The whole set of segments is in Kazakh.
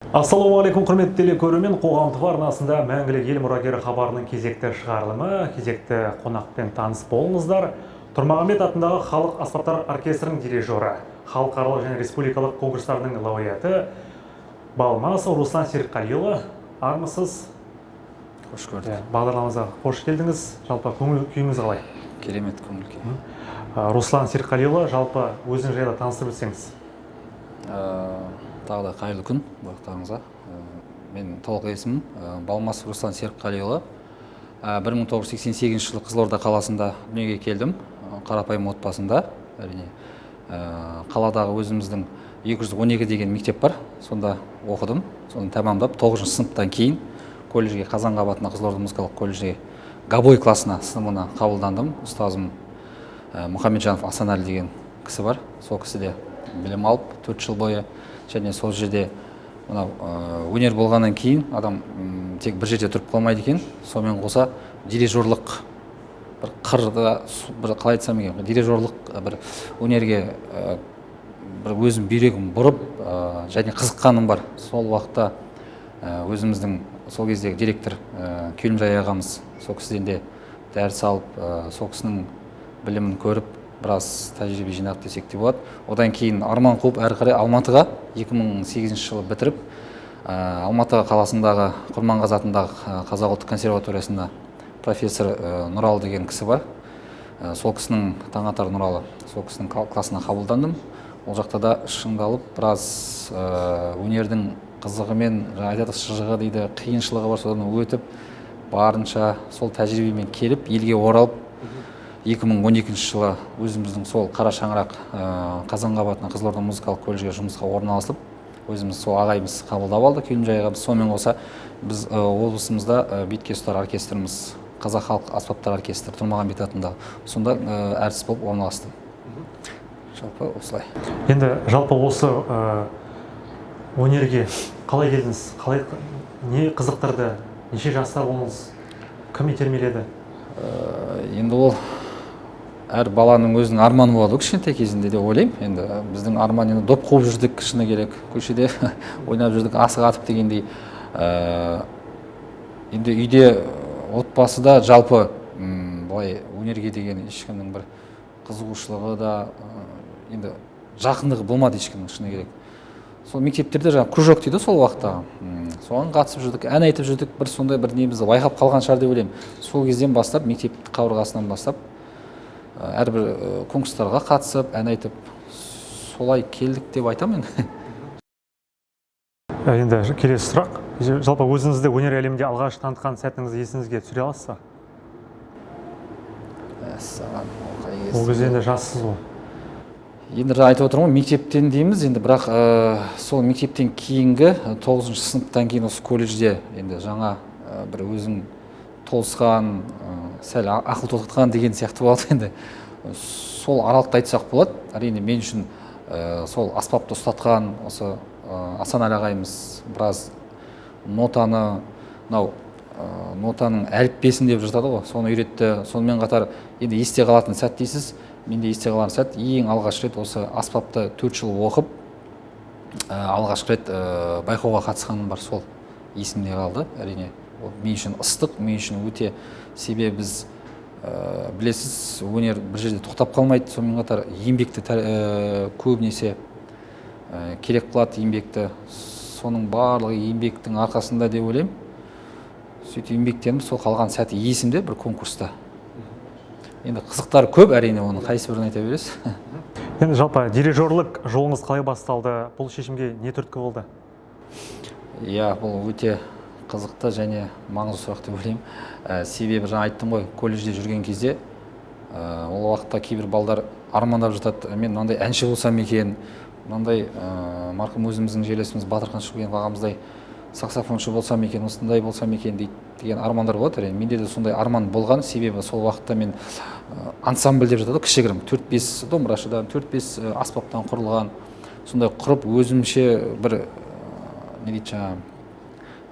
Ассалаумағалейкум, құрметті телекөрермен. Қоғамдық арнасында мәңгілік ел мұрагері хабарының кезекті шығарылымы, кезекті қонақпен таныс болыңыздар. Тұрмағамбет атындағы халық аспаптар оркестрінің дирижері, халықаралық және республикалық конкурстарының лауреаты Балмасов Руслан Серікқалиұлы. Армысыз? Қош көрдік. Бағдарламамызға қош келдіңіз. Жалпы көңіл күйіңіз қалай? Керемет көңіл күй. Руслан Серікқалиұлы, жалпы өзіңіз жайлы таныстырып өтсеңіз. Тағы да қайырлы күн бақтарыңызға. Мен толық есімім Балмасов Руслан Серікқалиұлы. 1988 жылы Қызылорда қаласында дүниеге келдім. Қарапайым отбасында. Қаладағы өзіміздің 212 деген мектеп бар. Сонда оқыдым. Соны тәмамдап 9 сыныптан кейін колледжге, Қазанғабатына, Қызылорда музыкалық колледжге гобой классына, сыныбына қабылдандым. Ұстазым Мұхамеджанов Асанәлі деген кісі бар. Сол кісіде білім алып 4 жыл бойы, және сол жерде өнер болғаннан кейін адам тек бір жерде тұрып қалмайды екен. Сонымен қоса дирижерлық бір қырда, бір қалай айтсам екен, дирижерлық бір өнерге бір өзім бүйрегім бұрып және қызыққаным бар. Сол уақытта өзіміздің сол кездегі директор Келімжай ағамыз сол кісіден де дәріс алып, сол кісінің білімін көріп, біраз тәжірибе жинақ десек те болады. Одан кейін арман қуып әрі қарай Алматыға 2008 жылы бітіріп, Алматы қаласындағы Құрманғазы атындағы Қазақ ұлттық консерваториясында профессор Нұралы деген кісі бар. Сол кісінің Таңатар Нұралы, сол кісінің классына қабылдандым. Ол жақта да шыңдалып, біраз өнердің қызығымен, айтады шыжығы дейді, қиыншылығы бар, содан өтіп, барынша сол тәжірибемен келіп, елге оралып, 2012 жылы өзіміздің сол қара шаңырақ Қазанғабатына, Қызылорда музыкалық колледжге жұмысқа орналасып, өзіміз сол ағайымыз қабылдап алды, Келімжай ағамыз. Сонымен қоса біз облысымызда бетке ұстар оркестріміз, Қазақ халық аспаптар оркестрі Тұрмағамбет атындағы, сонда әртіс болып орналастым. Жалпы осылай. Енді жалпы осы өнерге қалай келдіңіз? Не қызықтырды? Неше жаста болдыңыз? Кім итермеледі? Енді ол әр баланың өзінің арманы болады, кішкентай кезінде де ойлаймын. Енді біздің арман, енді доп қуып жүрдік, шыны керек, көшеде ойнап жүрдік, асық атып дегендей. Енді үйде, отбасыда жалпы былай өнерге деген ешкімнің бір қызығушылығы да, енді жақындығы болмады ешкімнің, шыны керек. Сол мектептерде жаңа кружок дейді сол уақытта. Соған қатысып жүрдік, ән айтып жүрдік, бір сондай бір немізді байқап қалған шығар деп ойлаймын. Сол кезден бастап, мектеп қабырғасынан бастап, әрбір конкурстарға қатысып, ән айтып, солай келдік деп айтамын енді. Енді келесі сұрақ. Жалпы өзіңізді өнер әлемінде алғаш танытқан сәтіңізді есіңізге түсіре аласыз ба? Ол кезде енді жассыз ғой. Енді айтып отырмын, мектептен дейміз, енді бірақ сол мектептен кейінгі 9 сыныптан кейін осы колледжде енді жаңа бір өзің толысқан, сәл ақыл толықтырған деген сияқты болады енді. Сол аралықты айтсақ болады. Әрине мен үшін сол аспапты ұстатқан осы Асанәлі ағайымыз біраз нотаны, нотаның әліппесін деп жатады ғой, соны үйретті. Сонымен қатар енді есте қалатын сәт дейсіз. Менде есте қалған сәт, ең алғаш рет осы аспапты 4 жыл оқып, алғаш рет байқауға қатысқаным бар, сол есімде қалды. Әрине мен үшін ыстық, мен үшін өте, себебі біз білесіз, өнер бір жерде тоқтап қалмайды. Сонымен қатар еңбекті көбінесе керек қылады, еңбекті. Соның барлығы еңбектің арқасында деп ойлаймын. Сөйтіп еңбектеніп, сол қалған сәті есімде бір конкурста. Енді қызықтар көп, әрине, оны қайсы бірін айта бересіз. Енді жалпы дирижерлік жолыңыз қалай басталды? Бұл шешімге не түрткі болды? Иә, бұл өте қызықты және маңызды сұрақ деп ойлаймын. Себебі жаңа айттым ғой, колледжде жүрген кезде ол уақытта кейбір балдар армандап жатады, мен мынандай әнші болсам екен, мынандай марқұм өзіміздің жерлесіміз Батырхан Шүкенов ағамыздай саксофоншы болсам екен, осындай болсам екен деген армандар болады. Менде де сондай арман болған, себебі сол уақытта мен ансамбль деп жатады, кішігірім 4-5 домбырашыдан, 4-5 аспаптан құрылған, сондай құрып өзімше бір не дейді жаңағы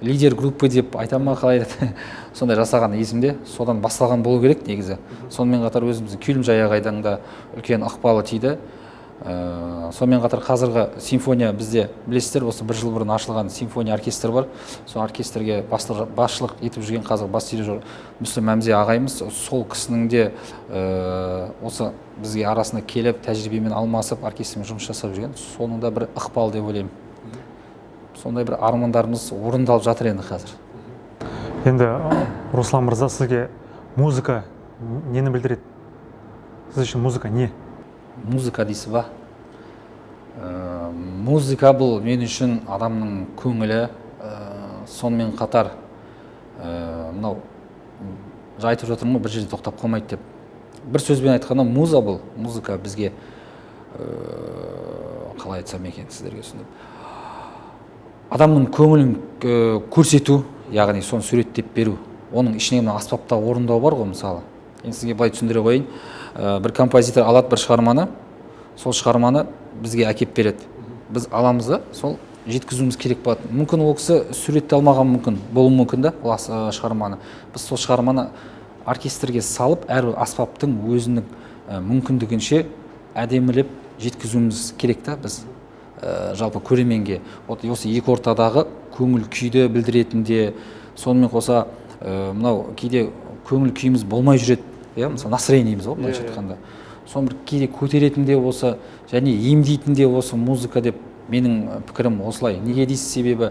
лидер группы деп айтама қалай еді, сондай жасаған есімде, содан басталған болу керек негізі. Сонымен қатар өзіміздің Келімжай ағайдың да үлкен ықпалы тиді. Сонымен қатар қазіргі симфония бізде білесіздер, осы бір жыл бұрын ашылған симфония оркестрі бар. Сол оркестрге басшылық етіп жүрген қазір бас дирижер Мүслім Әмзе ағайымыз. Сол кісінің де осы бізге арасында келіп, тәжірибемен алмасып, оркестрмен жұмыс жасап жүрген. Соның да бір ықпал деп ойлаймын. Сондай бір армандарымыз орындалып жатыр енді қазір. Енді Руслан мырза, сізге музыка нені білдіреді? Сіз үшін музыка не? Музыка дейсіз ба? Музыка бұл мен үшін адамның көңілі, сонымен қатар мынау айтып жатырмын ғой, бір жерде тоқтап қалмайды деп. Бір сөзбен айтқанда, музыка бізге қалай айтсам екен сіздерге түсіндіріп, адамның көңілін көрсету, яғни соны суреттеп беру. Оның ішіне мына аспапта орындау бар ғой, мысалы. Енді сізге былай түсіндіре қойайын. Бір композитор алады бір шығарманы, сол шығарманы бізге әкеп береді. Біз аламыз да, сол жеткізуіміз керек болады. Мүмкін ол кісі суретте алмаған болуы мүмкін да, ол шығарманы. Біз сол шығарманы оркестрге салып, әр аспаптың өзінің мүмкіндігінше әдемілеп жеткізуіміз керек та біз жалпы көрерменге. Осы екі ортадағы көңіл күйді білдіретінде, сонымен қоса мынау кейде көңіл күйіміз болмай жүреді, мысалы настроениеміз ғой, былайша айтқанда. Соны бір кейде көтеретінде осы және емдейтінде осы музыка деп менің пікірім осылай. Неге дейсіз, себебі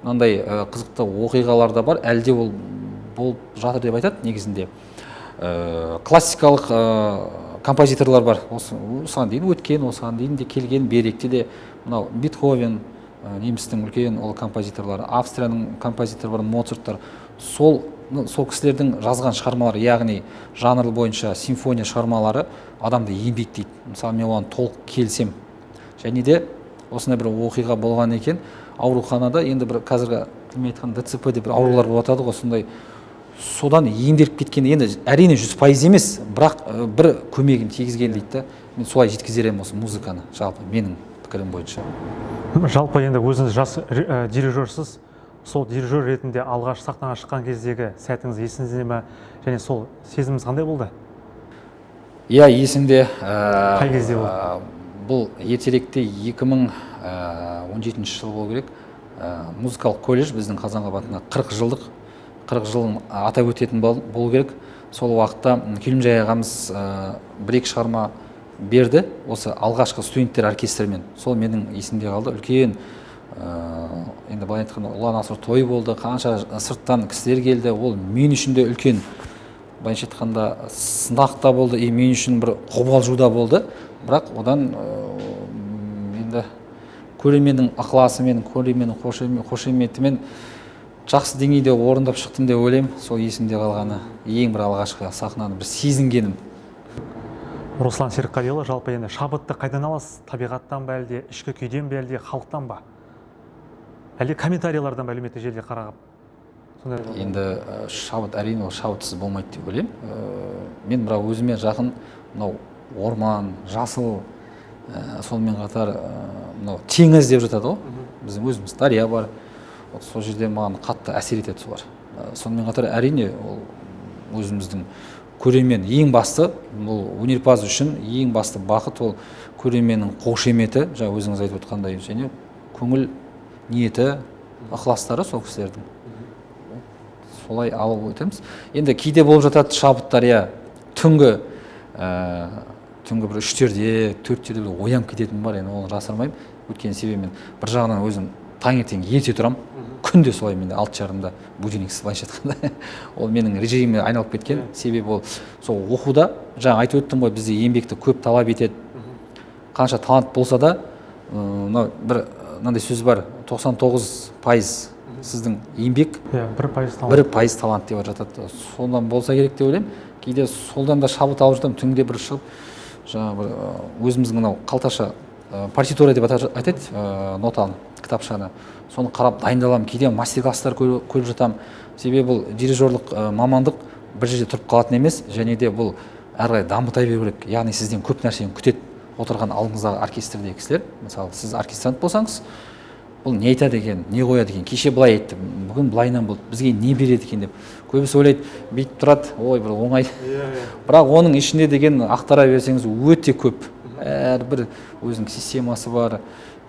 мынандай қызықты оқиғалар да бар, әлде ол болып жатыр деп айтады негізінде. Классикалық композиторлар бар, осыған дейін өткен, осыған дейін де келген, беректе де мынау Бетховен, немістің үлкен ол композиторлары, Австрияның композиторлары, Моцарттар, сол кісілердің жазған шығармалары, яғни жанрлы бойынша симфония шығармалары адамды емдейді дейді. Мысалы, мен оған толық келсем. Және де осындай бір оқиға болған екен, ауруханада енді бір қазіргі тілмен айтқан ДЦП деп бір аурулар болады ғой, сондай. Содан емделіп кеткен, енді әрине 100% емес, бірақ бір көмегін тигізген дейді. Мен солай жеткізерем осы музыканы, жалпы менің пікірім бойынша. Жалпы енді өзіңіз жас дирижерсіз, сол дирижер ретінде алғаш сахнаға шыққан кездегі сәтіңіз есіңізде ме, және сол сезіміңіз қандай болды? Иә, есімде. Қай кезде болды? Бұл ертеректе 2017 жыл болу керек. Музыкалық колледж біздің Қазанғап 40 жылын атап өтетін болу керек. Сол уақытта Келімжай ағамыз бір-екі шығарма берді, осы алғашқы студенттер оркестрімен. Сол менің есімде қалды. Үлкен, енді былай айтқанда, ұлан асыр той болды, қанша сырттан кісілер келді. Ол мен үшін де үлкен, былайша айтқанда, сынақ та болды, мен үшін бір қобалжу да болды. Бірақ одан енді көрерменнің ықыласымен, көрерменнің қошеметімен жақсы деңгейде орындап шықтым деп ойлаймын. Сол есімде қалғаны, ең бір алғашқы сахнаны бір сезінгенім. Руслан Серікқалиұлы, жалпы енді шабытты қайдан аласыз? Табиғаттан ба, әлде ішкі күйден бе, әлде халықтан ба? Әлде комментариялардан ба, әлеуметтік желіде қарағап? Енді шабыт, әрине ол шабытсыз болмайды деп ойлаймын. Мен бірақ өзіме жақын мынау орман, жасыл, сонымен қатар мынау теңіз деп жатады ғой. Біздің өзіміз дария бар. Сол жерде маған қатты әсер етеді солар. Сонымен қатар әрине ол өзіміздің көрермен ең басты, бұл өнерпаз үшін ең басты бақыт ол көрерменнің қошеметі, жаңа өзіңіз айтып отқандай, және көңіл ниеті, ықыластары сол кісілердің. Солай алып өтеміз. Енді кейде болып жатады шабыттар, түнгі бір 3-терде, 4-терде оянып кететін бар, оны жасырмаймын. Өткен себебімен бір жағынан өзім таңертең ерте тұрам, күнде солай менде 6:30-да будильниксіз былайша айтқанда. Ол менің режиміме айналып кеткен. Себебі ол сол оқуда, жаңа айтып өттім ғой, бізде еңбекті көп талап етеді. Қанша талант болса да, мынандай сөз бар, 99% сіздің еңбек, 1% талант деп жатады. Содан болса керек деп ойлаймын. Кейде солдан да шабыт алып жатамын, түнде бір шығып, жаңа бір өзіміздің мынау қалташа партитура деп айтады, нотаны, кітапшаны. Соны қарап дайындаламын, кейде мастер-класстар көріп жатамын. Себебі бұл дирижерлік мамандық бір жерде тұрып қалатын емес, және де бұл әрі қарай дамыта беру керек. Яғни сізден көп нәрсені күтеді отырған алдыңыздағы оркестрдегі кісілер. Мысалы, сіз оркестрант болсаңыз, бұл не айтады екен, не қояды екен, кеше былай айтты, бүгін былайынан болды, бізге не береді екен деп. Көбісі ойлайды, бүйтіп тұрады, ой, бір оңай. Бірақ оның ішінде деген ақтара берсеңіз өте көп. әрбір өзінің системасы бар,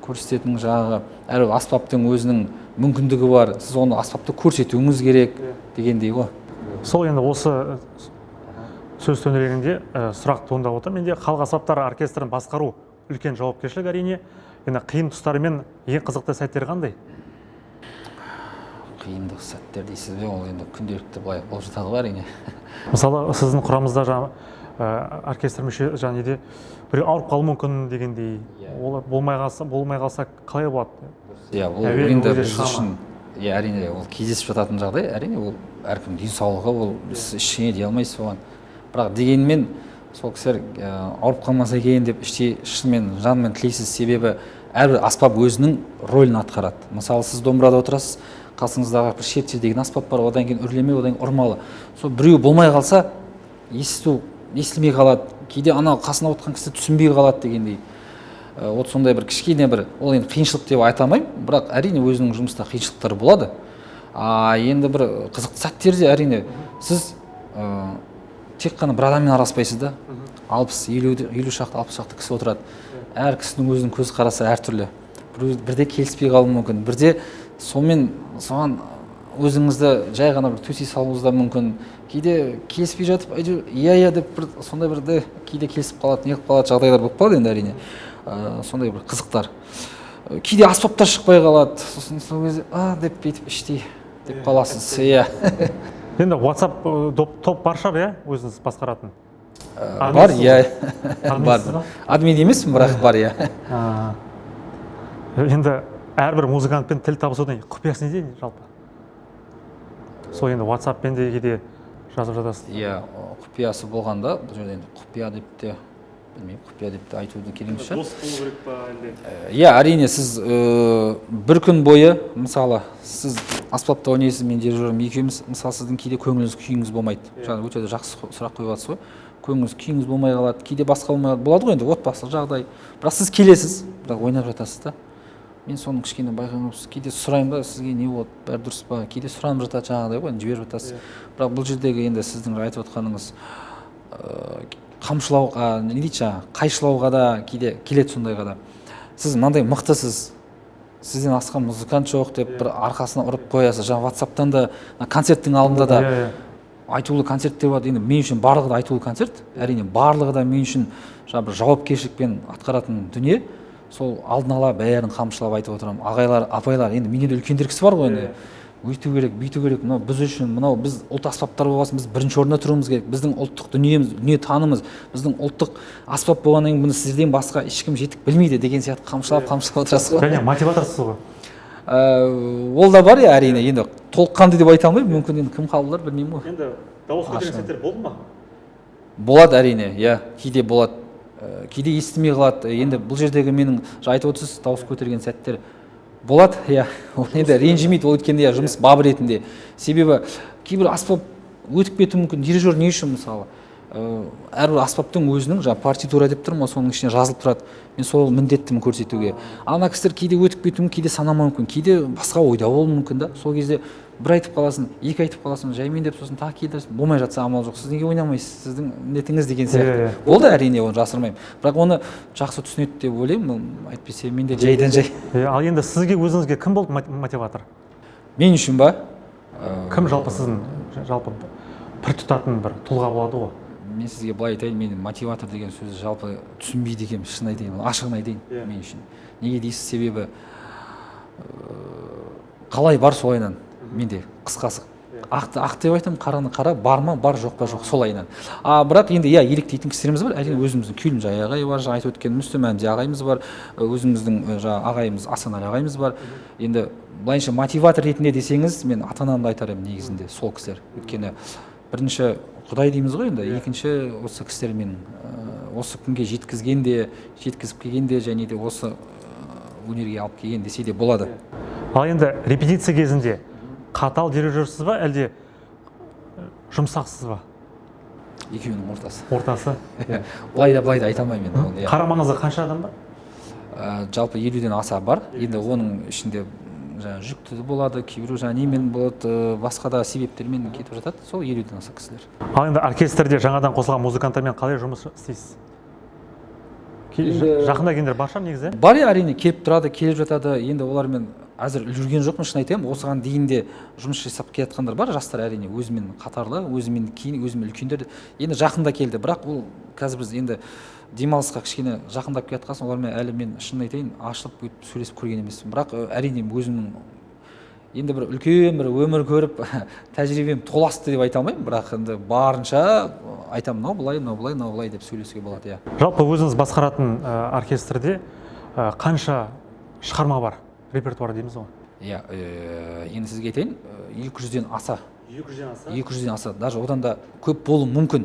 көрсететін жағы, әрбір аспаптың өзінің мүмкіндігі бар, сіз оны аспапты көрсетуіңіз керек дегендей ғой. Сол енді осы сөз төңірегінде сұрақ туындап отыр. Менде халық аспаптары оркестрін басқару үлкен жауапкершілік әрине. Енді қиын тұстары мен ең қызықты сәттері қандай? Қиындық сәттер дейсіз бе, ол енді күнделікті былай болып жатады ғой әрине. Мысалы, сіздің құрамыңызда оркестр мүше және біреу ауырып қалуы мүмкін дегендей, ол болмай қалса қалай болады? Иә, ол енді біз үшін әрине ол кездесіп жататын жағдай, әрине ол әркім денсаулығы, ол сіз ештеңе дей алмайсыз оған. Бірақ дегенмен сол кісілер ауырып қалмаса екен деп іштей шынымен жанымен тілейсіз, себебі әрбір аспап өзінің рөлін атқарады. Мысалы, сіз домбырада отырасыз, қасыңыздағы бір шепте деген аспап бар, одан кейін үрлеме, одан кейін ұрмалы. Сол біреу болмай қалса, естілмей қалады, кейде анау қасына отырған кісі түсінбей қалады дегендей. Вот сондай бір кішкене бір, ол енді қиыншылық деп айта алмаймын, бірақ әрине өзінің жұмыста қиыншылықтары болады. Енді бір қызықты сәттерде әрине сіз тек қана бір адаммен араласпайсыз да, 50 шақты, 60 шақты кісі отырады. Әр кісінің өзінің көз қарасы әртүрлі. Бірде келіспей қалуы мүмкін, бірде соған өзіңізді жай ғана бір төсей салуыңыз да мүмкін. Кейде келіспей жатып, иә деп сондай бірде кейде келісіп қалады, не қылып қалады жағдайлар болып қалады енді әрине. Сондай бір қызықтар. Кейде аспаптар шықпай қалады, сосын сол кезде деп бүйтіп іштей деп қаласыз. Иә. Енді WhatsApp топ бар шығар, иә, өзіңіз басқаратын? Бар, иә. Бар. Админ емеспін, бірақ бар, иә. Енді әрбір музыкантпен тіл табысудың құпиясы неде жалпы? Сол енді WhatsAppпен де кейде жазып жатасыз. Иә, құпиясы болғанда, бұл жерде енді құпия деп те, білмеймін, құпия деп те айтуды керек шығар. Дос болу керек па әлде? Иә, әрине сіз бір күн бойы, мысалы, сіз аспапта ойнайсыз, мен дирижерім екеуміз, мысалы, сіздің кейде көңіліңіз күйіңіз болмайды. Жаңа өте жақсы сұрақ қойып жатсыз ғой. Көңіліңіз күйіңіз болмай қалады, кейде басқа болмай қалады. Болады ғой енді отбасылық жағдай. Бірақ сіз келесіз, бірақ ойнап жатасыз да. Мен соның кішкене байқаймын, кейде сұраймын ба, сізге не болды, бәрі дұрыс па, кейде сұранып жатады жаңағыдай ғой, жіберіп жатасыз. Бірақ бұл жердегі енді сіздің айтып отқаныңыз қамшылауға, не дейді жаңағы, қайшылауға да кейде келеді сондайға да. Сіз мынандай мықтысыз, сізден асқан музыкант жоқ деп бір арқасына ұрып қоясыз. Жаңа WhatsApp-тан да концерттің алдында да айтулы концерт деп болады. Енді мен үшін барлығы да айтулы концерт. Әрине барлығы да мен үшін жаңағы бір жауапкершілікпен атқаратын дүние. Сол алдын ала бәрін қамшылап айтып отырамын. Ағайлар, апайлар, енді менен үлкендер кісі бар ғой енді. Өйту керек, бүйту керек. Мынау біз үшін, мынау біз ұлт аспаптар болғасын, біз бірінші орында тұруымыз керек. Біздің ұлттық дүниеміз, дүние танымыз, біздің ұлттық аспап болғаннан кейін бұны сізден басқа ешкім жетік білмейді деген сияқты қамшылап отырасыз ғой. Және мотиваторсыз ғой. Ол да бар, әрине. Енді толыққанды деп айта алмаймын. Мүмкін енді кім қабылдар білмеймін ғой. Енді дауыс көтерген сәттер болды ма? Болады әрине, иә, кейде болады. Кейде естімей қалады. Енді бұл жердегі менің айтып отырсыз, дауыс көтерген сәттер болады, иә. Ол енді ренжімейді, ол өткенде жұмыс бабы ретінде. Себебі кейбір аспап өтіп кетуі мүмкін. Дирижер не үшін мысалы? Әрбір аспаптың өзінің партитура деп тұрмын, соның ішіне жазылып тұрады. Мен сол міндеттімін көрсетуге. Ана кісілер кейде өтіп кетуі мүмкін, кейде санамауы мүмкін, кейде басқа ойда болуы мүмкін да. Сол кезде бір айтып қаласың, екі айтып қаласың, жаймен деп сосын тағы келдірсің, болмай жатса амал жоқ, сіз неге ойнамайсыз, сіздің міндетіңіз деген сияқты. Ол да әрине, оны жасырмаймын. Бірақ оны жақсы түсінеді деп ойлаймын, әйтпесе мен де жайдан жай. Ал енді сізге өзіңізге кім болды мотиватор? Мен үшін ба? Кім жалпы сіздің жалпы пір тұтатын бір тұлға болады ғой? Мен сізге былай айтайын, мен мотиватор деген сөзді жалпы түсінбейді екенмін, шын айтайын, ашығын айтайын мен үшін. Неге дейсіз, себебі қалай бар солайынан. Менде қысқасы ақ деп айтамын, қараны қара, бар ма бар, жоқ па жоқ, солайынан. Бірақ енді иә, еліктейтін кісілеріміз бар. Әрине өзіміздің Күлімжай ағай бар, жаңа айтып өткен Мүслім Әмде ағайымыз бар, өзіміздің ағайымыз Асанәлі ағайымыз бар. Енді былайынша мотиватор ретінде десеңіз, мен ата-анамды айтар едім негізінде сол кісілер. Өйткені бірінші Құдай дейміз ғой енді, екінші осы кісілермен осы күнге жеткізіп келгенде, және де осы өнерге алып келген десе де болады. Ал енді репетиция кезінде қатал дирижерсіз ба, әлде жұмсақсыз ба? Екеуінің ортасы. Ортасы? Былай да айта алмаймын енді. Қарамаңызда қанша адам бар? Жалпы 50-ден аса бар. Енді оның ішінде жүкті болады, кейбірі немен болады, басқа да себептермен кетіп жатады. Сол 50-ден аса кісілер. Ал енді оркестрде жаңадан қосылған музыканттармен қалай жұмыс істейсіз? жақында келгендер бар шығар негізі. бар әрине, келіп тұрады, келіп жатады. Енді олармен әзір үлгерген жоқпын, шын айтайын. Осыған дейін де жұмыс жасап келе жатқандар бар, жастар әрине, өзімен қатарлы, өзімен кейін, өзімен үлкендер. Енді жақында келді, бірақ ол қазір біз енді демалысқа кішкене жақындап келе жатқан соң олармен әлі мен шын айтайын ашылып сөйлесіп көрген емеспін. Бірақ әрине өзімнің енді бір үлкен бір өмір көріп тәжірибем толасты деп айта алмаймын, бірақ енді барынша айтамын, мынау былай деп сөйлесуге болады. Жалпы өзіңіз басқаратын оркестрде қанша шығарма бар, репертуар дейміз ғой? Енді сізге айтайын, 200-ден аса. 200-ден аса, даже одан да көп болуы мүмкін.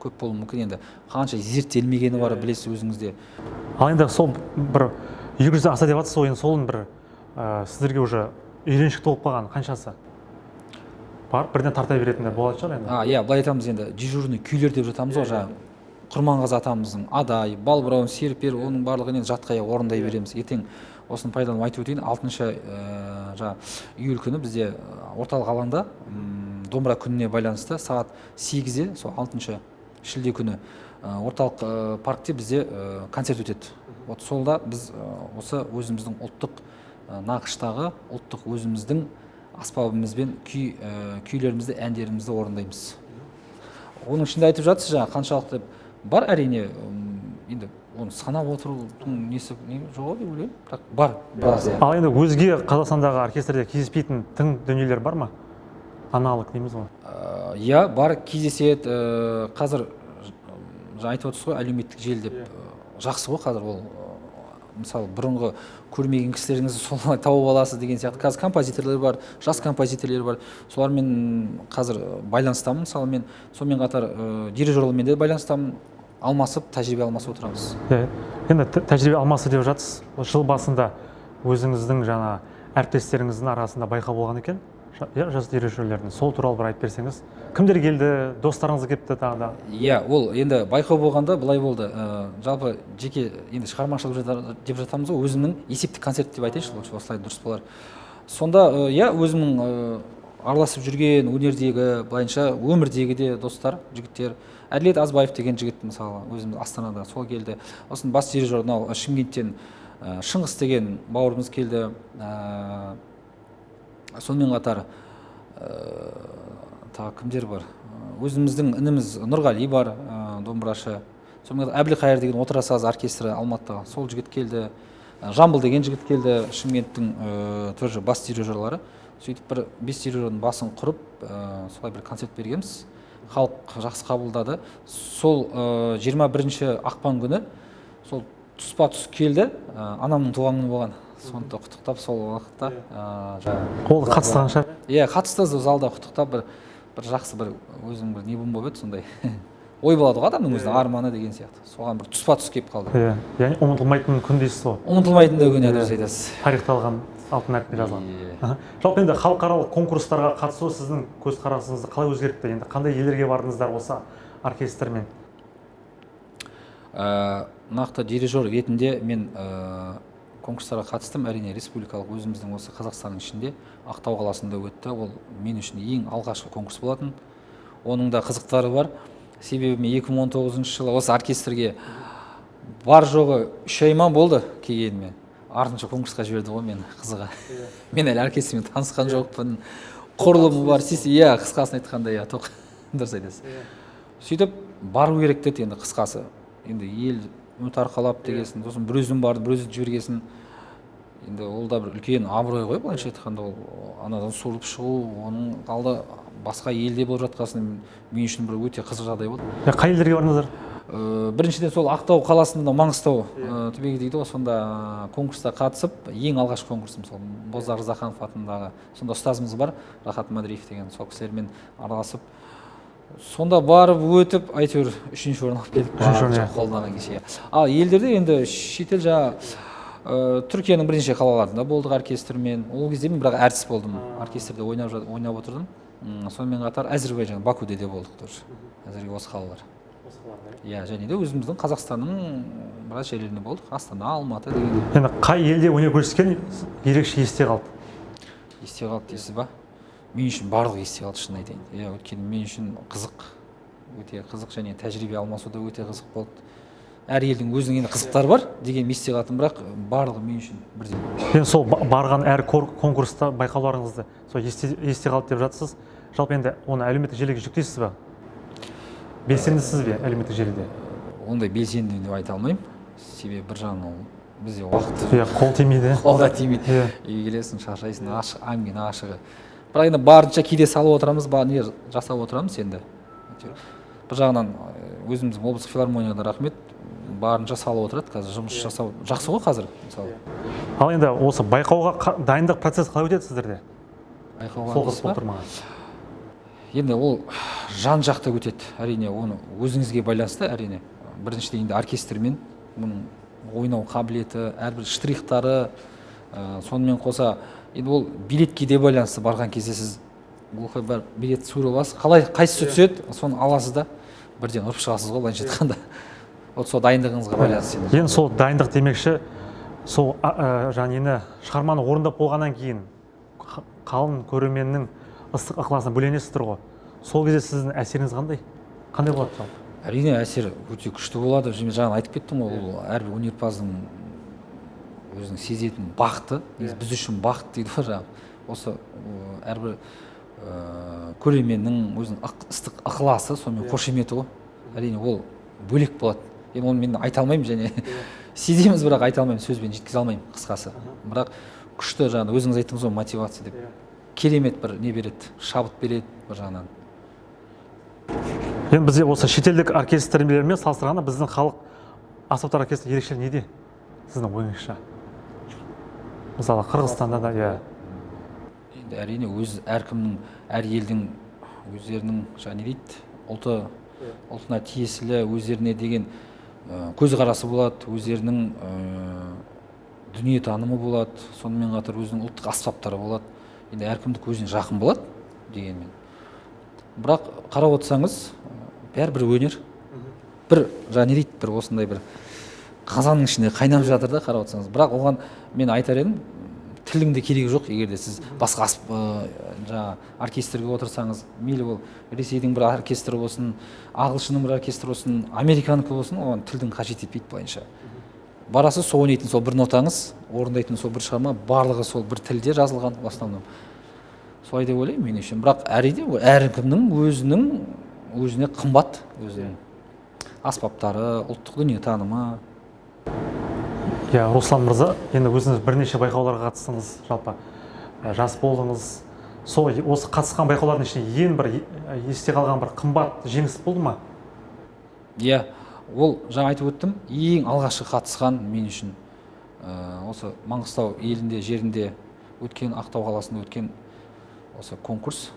Көп болуы мүмкін. Енді қанша зерттелмегені бар, білесіз өзіңізде. Ал енді сол бір 200-ден аса деп жатсыз, енді солын бір сіздерге уже үйреншікті болып қалған қаншасы бар, бірден тарта беретіндер болады шығар енді. Былай айтамыз енді, дежурный күйлер деп жатамыз ғой, жаңағы Құрманғазы атамыздың Адай, Балбырауын, Серпер, оның барлығын енді жатқа орындай береміз. Ертең осыны пайдаланып айтып өтейін, 6-шы июль күні бізде орталық алаңда домбыра күніне байланысты сағат 8-де, сол 6-шы шілде күні орталық паркте бізде концерт өтеді. Солда біз осы өзіміздің ұлттық нақыштағы ұлттық өзіміздің аспабымызбен күйлерімізді, әндерімізді орындаймыз. Оның ішінде айтып жатсыз жаңа қаншалықты бар, әрине енді оны санап отырудың несі жоқ деп ойлаймын, бірақ бар біраз. Ал енді өзге Қазақстандағы оркестрде кездеспейтін тың дүниелер бар ма? Аналог дейміз ғой. Бар, кездеседі. Қазір айтып отырсыз ғой, әлеуметтік желі деп жақсы ғой қазір ол. Мысалы, бұрынғы көрмеген кісілеріңізді солай тауып аласыз деген сияқты. Қазір композиторлар бар, жас композиторлар бар. Солармен қазір байланыстамын. Мысалы, мен сонымен қатар дирижерлермен де байланыстамын. Алмасып, тәжірибе алмасып отырамыз. Енді тәжірибе алмасы деп жатсыз. Жыл басында өзіңіздің жаңа әріптестеріңіздің арасында байқау болған екен, жас дирижерлердің. Сол туралы бір айтып берсеңіз. Кімдер келді, достарыңыз келіпті тағы да? Ол енді байқау болғанда былай болды. Жалпы жеке енді шығармашылық деп жатамыз ғой, өзімнің есептік концерт деп айтайыншы, осылай дұрыс болар. Сонда өзімнің араласып жүрген өнердегі, былайынша өмірдегі де достар, жігіттер, Әділет Азбаев деген жігіт мысалы, өзіміз Астанада сол келді. Осының бас дирижері Шымкенттен Шыңғыс деген бауырымыз келді. Сонымен қатар тағы кімдер бар? Өзіміздің ініміз Нұрғали бар, домбырашы. Сонымен қатар Әбілқайыр деген отырасаз оркестрі Алматыға, сол жігіт келді. Жамбыл деген жігіт келді, Шымкенттің тоже бас дирижерлары. Сөйтіп бір 5 дирижердің басын құрып, солай бір концерт бергенбіз. Халық жақсы қабылдады. Сол 21-ші ақпан күні сол тұспа тұс келді, анамның туған күні болған. Сонда құттықтап сол уақытта ол қатысты қанша? Қатысты залда құттықтап бір жақсы бір өзім бір не болып еді сондай. Ой болады ғой адамның өзінің арманы деген сияқты. Соған бір тұспа тұс келіп қалды. Яғни ұмытылмайтын күн дейсіз ғой. Ұмытылмайтын күн, дұрыс айтасыз. Тарихта қалған алтын әріппен жазылған. Жалпы енді халықаралық конкурстарға қатысу сіздің көзқарасыңызды қалай өзгертті? Енді қандай елдерге бардыңыздар осы оркестрмен? Нақты дирижер ретінде мен конкурстарға қатыстым. Әрине республикалық өзіміздің осы Қазақстанның ішінде Ақтау қаласында өтті. Ол мен үшін ең алғашқы конкурс болатын. Оның да қызықтары бар. Себебі мен 2019 жылы осы оркестрге бар жоғы 3 ай болды келгеніме. Артынша конкурсқа жіберді ғой мені қызыға. Мен әлі оркестрмен танысқан жоқпын. Құрылымы бар, қысқасын айтқанда, дұрыс айтасыз. Сөйтіп бару керек деді енді қысқасы. Енді ел үміт арқалап дегесін, сосын бір өзім барды, бір өзім жібергесін. Енді ол да бір үлкен абырой ғой, былайша айтқанда ол анадан суырылып шығу, оның алды басқа елде болып жатқасын мен үшін бір өте қызық жағдай болды. Қай елдерге бардыңыздар? Біріншіден сол Ақтау қаласында Маңғыстау түбегі дейді ғой, сонда конкурста қатысып, ең алғашқы конкурсым сол Боздар Рзаханов атындағы сонда ұстазымыз бар, Рахат Мадриев деген, сол кісілермен араласып, сонда барып өтіп, әйтеуір 3-ші орын алып келдік, қолданған кеше. Ал елдерде енді шетел жаңа Түркияның бірнеше қалаларында болдық оркестрмен. Ол кезде мен бірақ әртіс болдым, оркестрде ойнап отырдым. Сонымен қатар Әзірбайжан, Бакуде де болдық тоже. Әзірге осы қалалар. Және де өзіміздің Қазақстанның біраз жерлерінде болдық. Астана, Алматы деген. Енді қай елде өнер көрсеткен ерекше есте қалды? Есте қалды дейсіз ба? Мен үшін барлығы есте қалды, шын айтайын. Өйткені мен үшін қызық, өте қызық, және тәжірибе алмасу да өте қызық болды. әр елдің өзінің енді қызықтары бар деген естен қалдым, бірақ барлығы мен үшін бірдей. Енді сол барған әр конкурста байқауларыңызды сол есте қалды деп жатсыз. Жалпы енді оны әлеуметтік желіге жүктейсіз ба? Белсендісіз бе әлеуметтік желіде? Ондай белсенді деп айта алмаймын. Себебі бір жағынан бізде уақыт қол тимейді. Қолда тимейді. Үйге келесің, шаршайсың, ашық, әңгіме ашығы. Бірақ енді барынша кейде салып отырамыз, не жасап отырамыз енді. Бір жағынан өзіміздің облыстық филармонияда рахмет, барынша салып отырады. Қазір жұмыс жасау жақсы ғой қазір, мысалы. Ал енді осы байқауға дайындық процесс қалай өтеді сіздерде? Байқауға енді ол жан жақты өтеді, әрине оны өзіңізге байланысты, әрине. Біріншіден енді оркестрмен, бұның ойнау қабілеті, әрбір штрихтары, сонымен қоса, енді ол билетке де байланысты. Барған кезде сіз глухой бар билет суырып аласыз, қайсысы түседі, соны аласыз да бірден ұрып шығасыз ғой, былайша айтқанда. Вот сол дайындығыңызға байланысты. Енді сол дайындық демекші, сол жаңағы шығарманы орындап болғаннан кейін қалың көрерменнің ыстық ықыласына бөленесіздер ғой. Сол кезде сіздің әсеріңіз қандай болады жалпы? Әрине әсер өте күшті болады. Жаңа айтып кеттім ғой, ол әрбір өнерпаздың өзінің сезетін бақыты, біз үшін бақыт дейді ғой жаңағы. Осы әрбір көрерменнің өзінің ыстық ықыласы, сонымен қошеметі ғой. Әрине ол бөлек болады. Енді оны мен айта алмаймын, және сеземіз, бірақ айта алмаймын, сөзбен жеткізе алмаймын қысқасы. Бірақ күшті, жаңағы өзіңіз айттыңыз ғой, мотивация деп. Керемет бір не береді, шабыт береді бір жағынан. Енді бізде осы шетелдік оркестрлермен салыстырғанда біздің халық аспаптар оркестрі ерекшелігі неде? Сіздің ойыңызша? Мысалы Қырғызстанда да, Енді әрине әркімнің, әр елдің өздерінің не дейді, ұлтына тиесілі, өздеріне деген көзқарасы болады, өздерінің дүниетанымы болады, сонымен қатар өзінің ұлттық аспаптары болады. Енді әркімдік өзіне жақын болады дегенмен. Бірақ қарап отырсаңыз, бәрібір өнер. Бір бір осындай бір қазанның ішінде қайнап жатыр да, қарап отырсаңыз. Бірақ оған мен айтар едім, тілдің де керегі жоқ. Егер де сіз басқа оркестрге отырсаңыз, мейлі ол Ресейдің бір оркестрі болсын, ағылшынның бір оркестрі болсын, американікі болсын, оған тілдің қажет етпейді былайынша. Барасы сол ойнайтын сол бір нотаңыз, орындайтын сол бір шығарма, барлығы сол бір тілде жазылған в основном. Солай деп ойлаймын мен үшін. Бірақ әрине әркімнің өзіне қымбат, өзінің аспаптары, ұлттық дүниетанымы. Руслан мырза, енді өзіңіз бірнеше байқауларға қатыстыңыз, жалпы жас болдыңыз. Осы қатысқан байқаулардың ішінде ең бір есте қалған бір қымбат жеңіс болды ма? Ол жаңа айтып өттім, ең алғашқы қатысқан мен үшін осы Маңғыстау елінде, жерінде өткен, Ақтау қаласында өткен осы конкурс,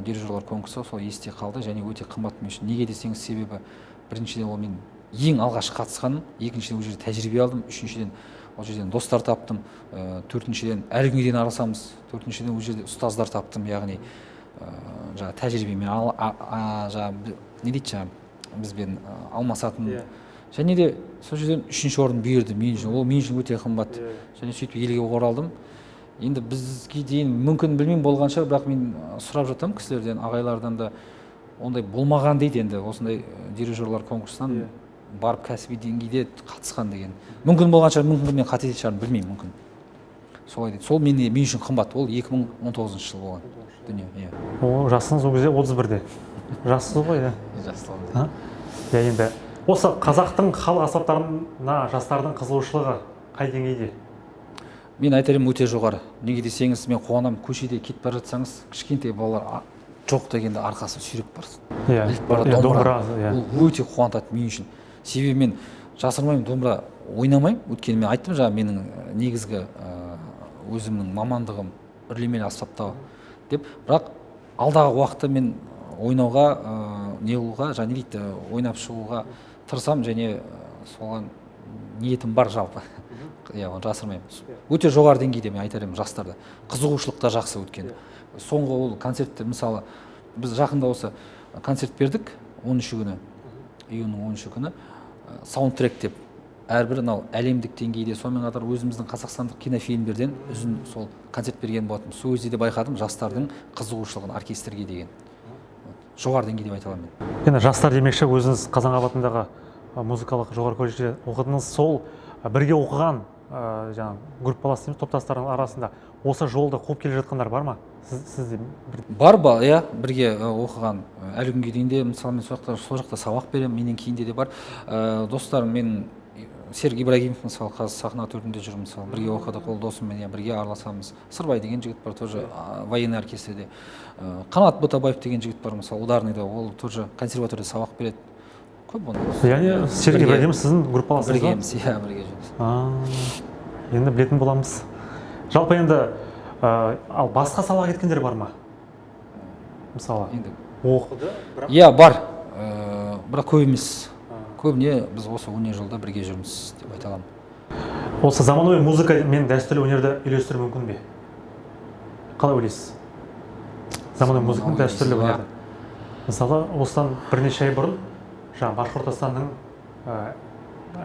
дирижерлар конкурсы, сол есте қалды және өте қымбат мен үшін. Неге десеңіз, себебі біріншіден ол мен ең алғашқы қатысқаным, екіншіден ол жерде тәжірибе алдым, үшіншіден ол жерден достар таптым, төртіншіден әлі күнге дейін араласамыз, төртіншіден ол жерде ұстаздар таптым, яғни жаңағы тәжірибемен не дейді, бізбен алмасатын. Және де сол жерден үшінші орын бұйырды мен үшін. Ол мен үшін өте қымбат. Және сөйтіп елге оралдым. Енді бізге дейін мүмкін білмеймін болғанша, бірақ мен сұрап жатамын кісілерден, ағайлардан да, ондай болмаған дейді енді, осындай дирижерлар конкурсынан барып кәсіби деңгейде қатысқан деген. Мүмкін болғанша, мүмкін мен қате шығармын, білмеймін, мүмкін. Солай дейді. Сол мен үшін қымбат. Ол 2019 жыл болған дүние. Жасыңыз ол кезде 31-де. Жассыз ғой, Жассыз. Енді осы қазақтың халық аспаптарына жастардың қызығушылығы қай деңгейде? Мен айтарым өте жоғары. Неге десеңіз, мен қуанамын, көшеде кетіп бара жатсаңыз, кішкентай балалар жоқ дегенде арқасын сүйреп барады. Домбыра. Ол өте қуантады мен үшін. Себебі мен жасырмаймын, домбыра ойнамаймын. Өйткені мен айттым жаңа, менің негізгі өзімнің мамандығым үрлемелі аспаптау деп. Бірақ алдағы уақытта мен ойнауға, не қылуға, және дейді, ойнап шығуға тырысамын, және соған ниетім бар жалпы. Оны жасырмаймын. Өте жоғары деңгейде мен айтар едім жастарда. Қызығушылықта жақсы өткен. Соңғы ол концертті, мысалы, біз жақында осы концерт бердік 13 күні, июньнің 13 күні, саундтрек деп. Әрбір әлемдік деңгейде, сонымен қатар өзіміздің қазақстандық кинофильмдерден үзін сол концерт берген болатым. Сол кезде де байқадым жастардың қызығушылығын оркестрге деген. Жоғары деңгей деп айта аламын. Енді жастар демекші, өзіңіз Қазанғап атындағы музыкалық жоғары колледжде оқыдыңыз. Сол бірге оқыған жаңағы группалас дейміз, топтастардың арасында осы жолды қуып келе жатқандар бар ма? Сізде бар ба, иә, бірге оқыған. Әлі күнге дейін де мысалы мен сол жақта сабақ беремін, менен кейінде де бар. Достарым, мен Серік Ибрагимов мысалы қазір сахна төрінде жүр, мысалы бірге оқыдық, ол досыммен бірге араласамыз. Сырбай деген жігіт бар, тоже военный оркестрде. Қанат Ботабаев деген жігіт бар, мысалы ударныйда, ол тоже консерваторияда сабақ береді. Көп оны. Яғни Серік Ибрагимов сіздің группаласыңыз ба? Біргеміз, иә, бірге жүрміз. Енді білетін боламыз. Жалпы енді ал басқа салаға кеткендер бар ма? Мысалы оқыды, бірақ иә, бар, бірақ көп емес. Көбіне біз осы өнер жолда бірге жүрміз деп айта аламын. Осы заманауи музыка мен дәстүрлі өнерді үйлестіру мүмкін бе? Қалай ойлайсыз? Заманауи музыка мен дәстүрлі өнерді. Мысалы, осыдан бірнеше ай бұрын жаңағы Башқұртстанның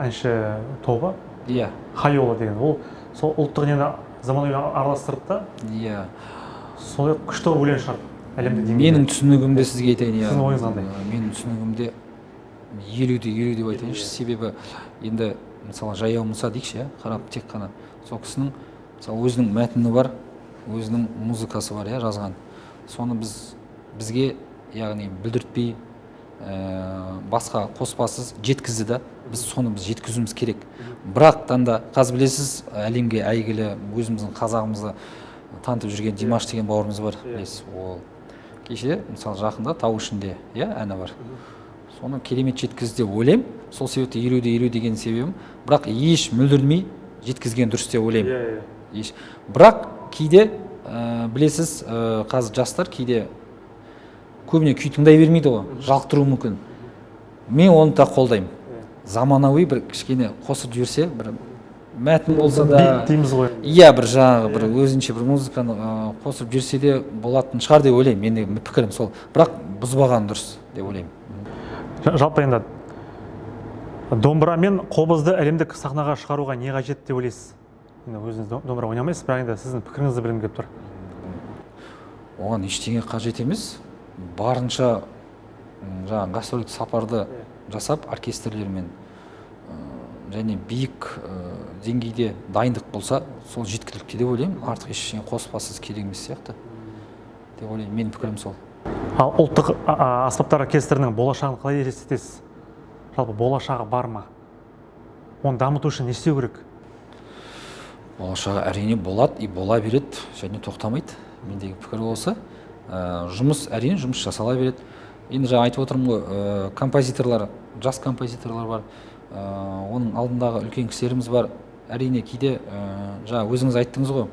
әнші тобы, Иә. Хайола деген, ол сол ұлттық нені заманауи араластырып та, Иә. солай күшті өлең шығарды әлемде деңгейде. Менің түсінігімде сізге айтайын, иә. Сіздің ойыңыз қандай? Менің түсінігімде 50-50 деп айтайыншы. Себебі енді мысалы Жаяу Мұса дейікші, қарап тек қана сол кісінің мысалы өзінің мәтіні бар, өзінің музыкасы бар, жазған. Соны бізге яғни білдіртпей, басқа қоспасыз жеткізді да, біз соны жеткізуіміз керек. Бірақтан да қазір білесіз, әлемге әйгілі өзіміздің қазағымызды танытып жүрген Димаш деген бауырымыз бар, білесіз. Ол кеше мысалы жақында Тау ішінде әні бар. Соны керемет жеткізді деп ойлаймын. Сол себепті 50-50 деген себебім. Бірақ еш мүлдірмей жеткізген дұрыс деп ойлаймын. Бірақ кейде білесіз, қазір жастар кейде көбіне күй тыңдай бермейді ғой, жалықтыруы мүмкін. Мен оны да қолдаймын. Заманауи бір кішкене қосып жіберсе, бір мәтін болса да, дейміз ғой. Иә, бір жаңағы бір өзінше бір музыканы қосып жүрсе де болатын шығар деп ойлаймын. Менің пікірім сол. Бірақ бұзбаған дұрыс деп ойлаймын. Жалпы енді домбыра мен қобызды әлемдік сахнаға шығаруға не қажет деп ойлайсыз? Енді өзіңіз домбыра ойнамайсыз, бірақ енді сіздің пікіріңізді білгім келіп тұр. Оған ештеңе қажет емес. Барынша жаңағы гастрольдік сапарды жасап оркестрлермен және биік деңгейде дайындық болса, сол жеткілікті деп ойлаймын. Артық ештеңе қоспасыз керек емес сияқты деп ойлаймын. Менің пікірім сол. Ал ұлттық аспаптар оркестрінің болашағын қалай елестетесіз? Жалпы болашағы бар ма? Оны дамыту үшін не істеу керек? Болашағы әрине болады и бола береді, және тоқтамайды. Мендегі пікір осы. Жұмыс әрине жұмыс жасала береді. Енді жаңа айтып отырмын ғой, композиторлар, жас композиторлар бар. Оның алдындағы үлкен кісілеріміз бар. Әрине кейде жаңа өзіңіз айттыңыз ғой,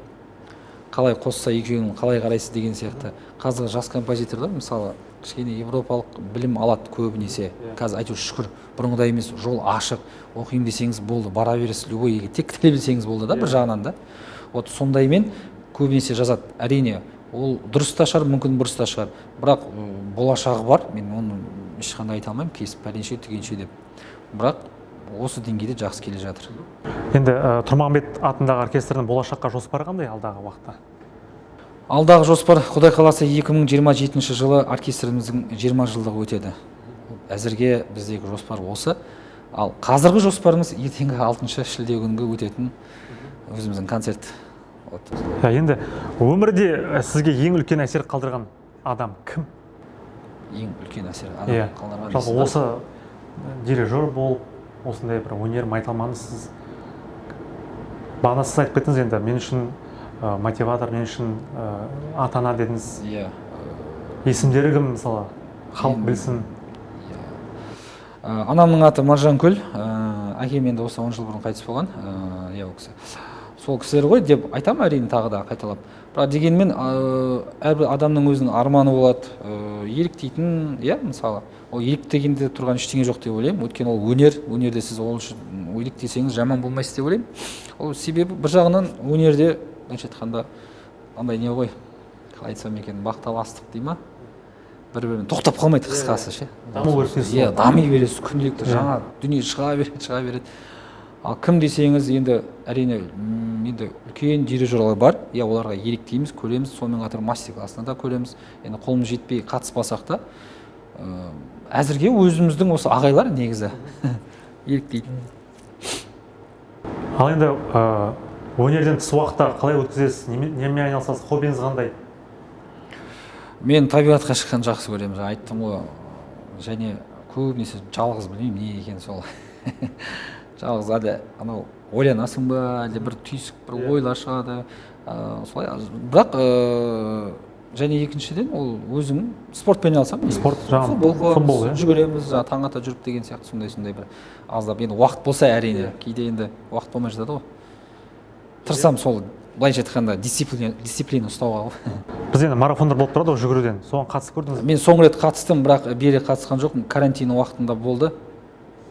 қалай қосса екеуін қалай қарайсыз деген сияқты. Қазір жас композиторлар мысалы кішкене европалық білім алады көбінесе. Қазір әйтеуір шүкір, бұрынғыдай емес, жол ашық. Оқимын десеңіз болды, бара бересіз, любой тек тіл білсеңіз болды да, бір жағынан да. Вот сондаймен көбінесе жазады. Әрине ол дұрыс та шығар, мүмкін бұрыс та шығар. Бірақ болашағы бар, мен оны ешқандай айта алмаймын, кесіп пәленше түгенше деп. Бірақ осы деңгейде жақсы келе жатыр. Енді Тұрмағамбет атындағы оркестрдің болашаққа жоспары қандай алдағы уақытта? Алдағы жоспар, Құдай қаласа 2027 жылы оркестріміздің 20 жылдығы өтеді. Әзірге біздегі жоспар осы. Ал қазіргі жоспарымыз ертеңгі 6 шілде күнгі өтетін өзіміздің концерт. Енді өмірде сізге ең үлкен әсер қалдырған адам кім? Ең үлкен әсер адам қалдырған. Жалпы осы дирижер болып, осындай бір өнер майталманысыз. Бағана сіз айтып кеттіңіз, енді мен үшін мотиватор, мен үшін ата-ана дедіңіз. Есімдері кім мысалы, халық білсін? Анамның аты Маржанкүл, әкем енді осы 10 жыл бұрын қайтыс болған. Сол кісілер ғой деп айтам, әрине тағы да қайталап. Бірақ дегенмен әрбір адамның өзінің арманы болады, еліктейтін, мысалы. Ол еліктегенде тұрған ештеңе жоқ деп ойлаймын. Өйткені ол өнерде сіз ол үшін еліктесеңіз жаман болмайсыз деп ойлаймын. Ол себебі бір жағынан өнерде, былайша айтқанда, андай не ғой, қалай айтсам екен, бақталастық дей ма? Бір-бірін тоқтап қалмайды қысқасы ше. Даму бересіз. Иә, дами бересіз, күнделікті жаңа дүние шыға береді. Ал кім десеңіз, енді әрине енді үлкен дирижерлар бар. Иә, оларға еліктейміз, көреміз, сонымен қатар мастер-классына да көреміз. Енді қолымыз жетпей қатыспасақ та, әзірге өзіміздің осы ағайлар негізі. еліктейді. Ал енді өнерден тыс уақытта қалай өткізесіз? Немен айналысасыз? Хоббиіңіз қандай? Мен табиғатқа шыққан жақсы көремін, жаңа айттым ғой. Және көбінесе жалғыз, білмеймін не екен сол. Жалғыз әлде анау ойланасың ба, әлде бір түйсік бір ойлар шығады. Солай. Бірақ және екіншіден ол өзім спортпен айналысамын. Спорт жаңағы футбол жүгіреміз, таң ата жүріп деген сияқты сондай бір аздап. Енді уақыт болса әрине, кейде енді уақыт болмай жатады ғой. Тырысамын сол былайша айтқанда дисциплина ұстауға. Біз енді марафондар болып тұрады ғой жүгіруден. Соған қатысып көрдіңіз бе? Мен соңғы рет қатыстым, бірақ бері қатысқан жоқпын. Карантин уақытында болды.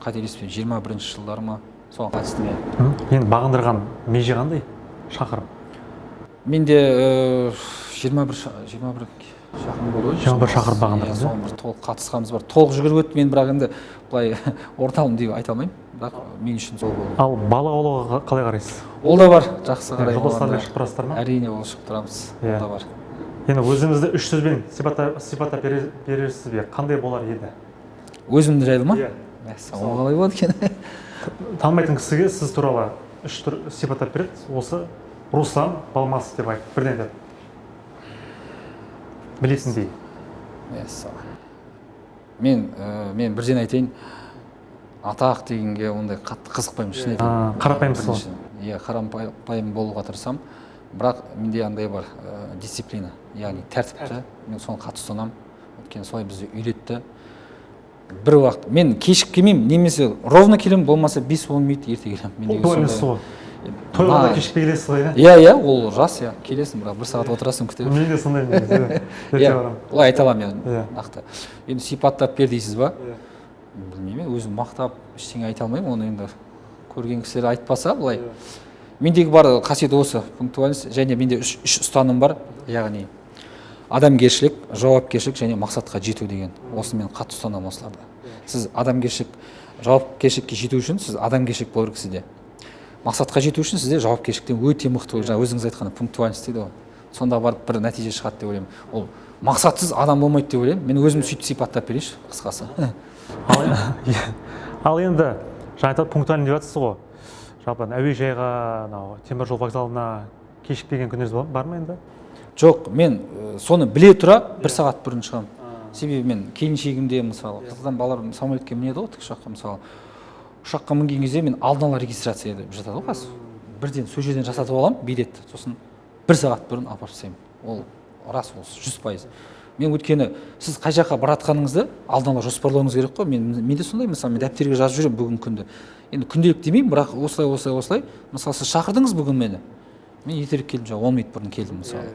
Қателеспесем 21-ші жылдары ма соған қатыстым. Енді бағындырған меже қандай? Шақырым. Менде 21 шақырым болды. 21 шақырым бағындырдыңыз. Соған бір толық қатысқанымыз бар. Толық жүгіріп өттім мен, бірақ енді былай орындалдым деп айта алмаймын. Бірақ мен үшін сол болды. Ал балық аулауға қалай қарайсыз? Ол да бар, жақсы қараймын. Жолдастармен шығып тұрасыздар ма? Әрине, ол шығып тұрамыз. Ол да бар. Енді өзіңізді үш сөзбен сипаттап бересіз бе? Қандай болар еді? Өзімді жайлы ма? Иә. Ол қалай болады екен? Танымайтын кісіге сіз туралы үш сипаттап береді. Осы Руслан Балмасов деп айтып, бірден деп. Білетіндей. Мен бірден айтайын, атақ дегенге ондай қатты қызықпаймын, шын айтайын. Қарапайымсыз ғой? Иә, қарапайым болуға тырысамын. Бірақ менде андай бар, дисциплина, яғни тәртіпті. Мен соны қатты ұстанамын. Өйткені солай бізді үйретті. Бір уақыт мен кешіп келмеймін, немесе ровно келемін, болмаса 5-10 минут ерте келемін. Тойыңыз ғой. Тойға да кешікпей келесіз ғой, иә, ол рас, келесің, бірақ 1 сағат отырасың күтемін. Мен де сондаймын. Олай айта аламын мен нақты. Енді сипаттап бер дейсіз ба? Білмеймін, өзім мақтап ештеңе айта алмаймын, оны енді көрген кісілер айтпаса былай. Мендегі бар қасиет осы, пунктуальность, және менде үш ұстаным бар, яғни адамгершілік, жауапкершілік және мақсатқа жету деген. Осы мен қатты ұстанамын осыларды. Сіз адамгершілік, жауапкершілікке жету үшін сіз адамгершілік болу керек сізде. Мақсатқа жету үшін сізде жауапкершіліктен өте мықты, жаңа өзіңіз айтқанда пунктуальность дейді ғой. Сонда барып бір нәтиже шығады деп ойлаймын. Ол мақсатсыз адам болмайды деп ойлаймын. Мен өзім сөйтіп сипаттап берейінші, қысқасы. Ал енді жаңа айтады пунктуальный деп жатсыз ғой. Жалпы әуежайға, темір жол вокзалына кешікпеген күніңіз бар ма енді? Жоқ, мен соны біле тұра 1 сағат бұрын шығамын. Себебі мен келіншегімде мысалы, қыздан балалар самолетке мінеді ғой, тікұшаққа мысалы. Ұшаққа мінген кезде мен алдын ала регистрация етіп жатады ғой қас. Бірден сол жерден жасатып аламын билетті. Сосын 1 сағат бұрын апарып тастаймын. Ол рас, ол 100%. Мен өйткені сіз қай жаққа баратқаныңызды алдын ала жоспарлауыңыз керек қой. Менде сондай, мысалы, мен дәптерге жазып жүремін бүгін күнді. Енді күнделік демеймін, бірақ осылай. Мысалы, сіз шақырдыңыз бүгін мені. Мен ертерек келдім, 10 минут бұрын келдім мысалы.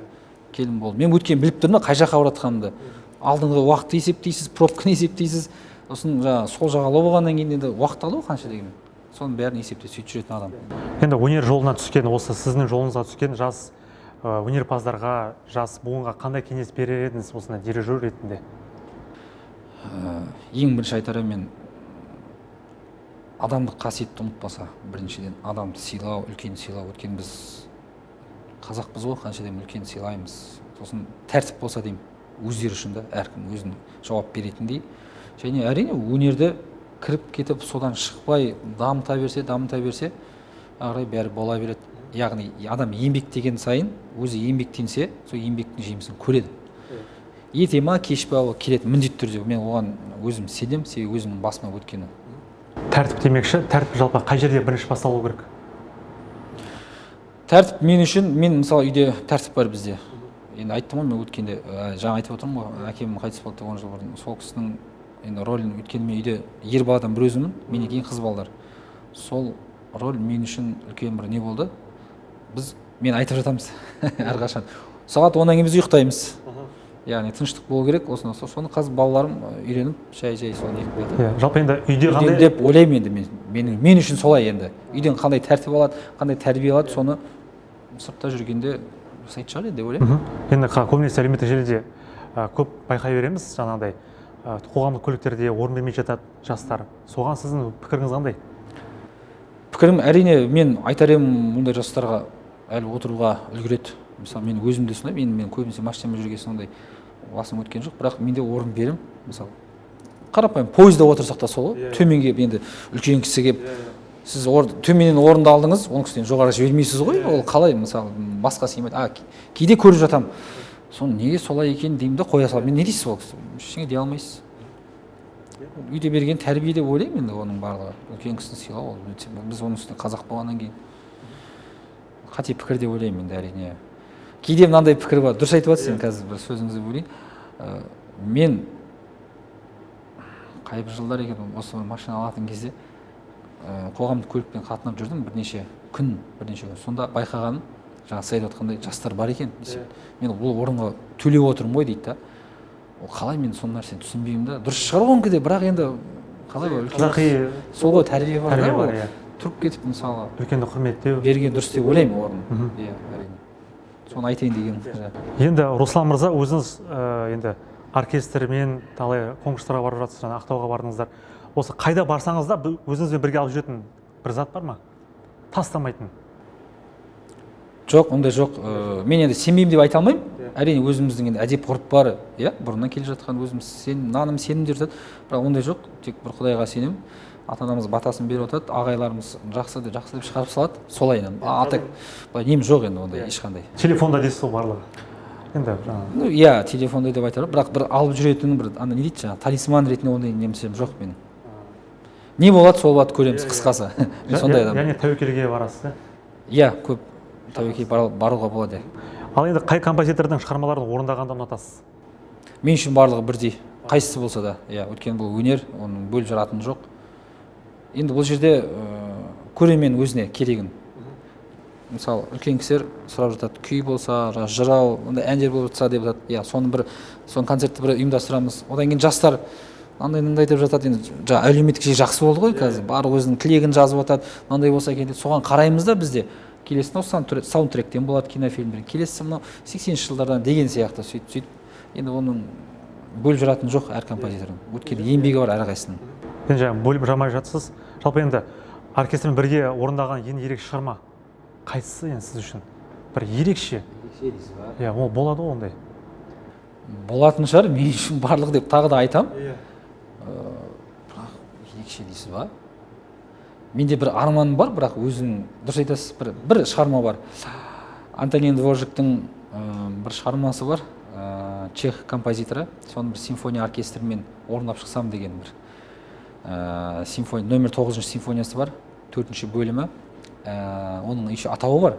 Келдім болды. Мен өткен біліп тұрмын қай жаққа баратқанымды. Алдыңғы уақытты есептейсіз, пробканы есептейсіз. Сосын сол жағалау болғаннан кейін енді уақыт алу қанша деген. Соның бәрін есептеп сөйтіп жүретін адам. Енді өнер жолына түскен, осы сіздің жолыңызға түскен жас өнерпаздарға, жас буынға қандай кеңес берер едіңіз осындай дирижер ретінде? Ең бірінші айтарым, мен адамдық қасиетті ұмытпаса, біріншіден адамды сыйлау, үлкен сыйлау. Өйткені біз қазақпыз ғой, қаншадан үлкен сыйлаймыз. Сосын тәртіп болса деймін, өздері үшін де әркім өзін жауап беретіндей. Және әрине өнерді кіріп кетіп содан шықпай дамыта берсе, ағырай бәрі бола береді. Яғни адам еңбектеген сайын өзі еңбектенсе, сол еңбектің жемісін көреді. Ерте ма кеш па келеді міндетті түрде. Мен оған өзім сенемін, себебі өзімнің басыма өткені. Тәртіп демекші, тәртіп жалпы қай жерде бірінші басталу керек? Тәртіп мен үшін, мен мысалы үйде тәртіп бар бізде. Енді айттым ғой, мен өткенде жаңа айтып отырмын ғой, әкем қайтыс болды 10 жыл бұрын. Сол кісінің енді рөлін өткенде мен үйде ер баладан бір өзімін, менен кейін қыз балалар. Сол роль мен үшін үлкен бір не болды. Мен айтып жатамыз әрқашан. Сағат 10-нан кейін біз ұйықтаймыз. Яғни тыныштық болу керек. Соны қазір балаларым үйреніп, шай соны екіп қойды. Жалпы енді үйде қандай деп ойлаймын енді мен үшін солай енді. Үйден қандай тәртіп алады, қандай тәрбие алады, соны сыртта жүргенде жасайтын шығар деп ойлаймын. Енді көбінесе әлеуметтік желіде көп байқай береміз, жаңағыдай қоғамдық көліктерде орын бермей жатады жастар. Соған сіздің пікіріңіз қандай? Пікірім әрине, мен айтар едім мұндай жастарға әлі отыруға үлгереді. Мысалы, мен өзімде сондай, мен көбінесе машинамен жүрген сондай басым өткен жоқ, бірақ менде орын берем. Мысалы, қарапайым пойызда отырсақ та сол ғой. Төмен келіп енді үлкен кісі келіп сіз төменнен орынды алдыңыз, оның кісіден жоғары жібермейсіз ғой. Ол қалай мысалы басқа сыймайды. Кейде көріп жатамын. Соны неге солай екен деймін да қоя саламын. Мен не дейсіз ол кісі? Ештеңе дей алмайсыз. Үйде берген тәрбие деп ойлаймын енді оның барлығы. Үлкен кісіні сыйлау ол. Біз оның үстіне қазақ болғаннан кейін қате пікір деп ойлаймын енді әрине. Кейде мынандай пікір бар. Дұрыс айтып жатсыз, қазір бір сөзіңізді бөлейін. Мен қайбір жылдар екен осы машина алатын кезде қоғамдық көлікпен қатынап жүрдім бірнеше күн. Сонда байқағаным, жаңа сіз айтып отқандай жастар бар екен десем. Мен ол орынға төлеп отырмын ғой дейді да. Ол қалай мен сол нәрсені түсінбеймін да. Дұрыс шығар онкіде, бірақ енді қалай үлкен сол ғой тәрбие бар да. Тұрып кетіп мысалы үлкенді құрметтеу берген дұрыс деп ойлаймын орнын. Иә, әрине. Соны айтайын дегенім. Енді Руслан мырза, өзіңіз енді оркестрмен талай конкурстарға барып жатсыз, жаңа Ақтауға бардыңыздар. Осы қайда барсаңыз да өзіңізбен бірге алып жүретін бір зат бар ма? Тастамайтын. Жоқ, ондай жоқ. Мен енді сенбеймін деп айта алмаймын. Әрине өзіміздің енді әдеп ғұрып бар, иә, бұрыннан келе жатқан өзіміз наным сенімдер жатады. Бірақ ондай жоқ. Тек бір Құдайға сенемін. Ата-анамыз батасын беріп отырады, ағайларымыз жақсы деп шығарып салады. Солай енді. Атак нем жоқ енді ондай ешқандай. Телефонда дейсіз ғой барлығы. Енді жаңағы. Иә, телефонда деп айтарым, бірақ бір алып жүретін бір ана не дейді жаңағы талисман ретінде ондай немсем жоқ менің. Не болады, сол болады көреміз қысқасы. Мен сондай адам. Яғни тәуекелге барасыз, иә? Иә, көп тәуекел баруға болады. Ал енді қай композитордың шығармаларын орындағанды ұнатасыз? Мен үшін барлығы бірдей, қайсысы болса да. Иә, өйткені бұл өнер, оның бөліп жаратыны жоқ. Енді бұл жерде көрермен өзіне керегін. Мысалы, үлкен кісілер сұрап жатады, күй болса, жырау, ондай әндер болып жатса деп жатады. Иә, соны концертті бір ұйымдастырамыз. Одан кейін жастар мынандай деп жатады. Енді жаңа әлеуметтік жай жақсы болды ғой қазір. Барлығы өзінің тілегін жазып жатады. Мынандай болса екен деп соған қараймыз да бізде. Келесі саундтректен болады кинофильмдер. Келесі мынау 80-ші жылдардан деген сияқты сөйтіп. Енді оның бөліп жаратыны жоқ әр композитордың. Өйткені еңбегі бар әрқайсысының. Енді жаңа бөліп жармай жатсыз. Жалпы енді оркестрмен бірге орындаған ең ерекше шығарма қайсысы енді сіз үшін? Бір ерекше. Ерекше дейсіз ба? Иә, ол болады ғой ондай. Болатын шығар, мен үшін барлығы деп тағы да айтам. Ерекше дейсіз ба? Менде бір арманым бар, бірақ өзің дұрыс айтасыз, бір шығарма бар. Антонин Дворжиктің бір шығармасы бар, чех композиторы. Соны бір симфония оркестрімен орындап шықсам деген бір симфония, номер 9-шы симфониясы бар, 4-ші бөлімі. Оның еще атауы бар,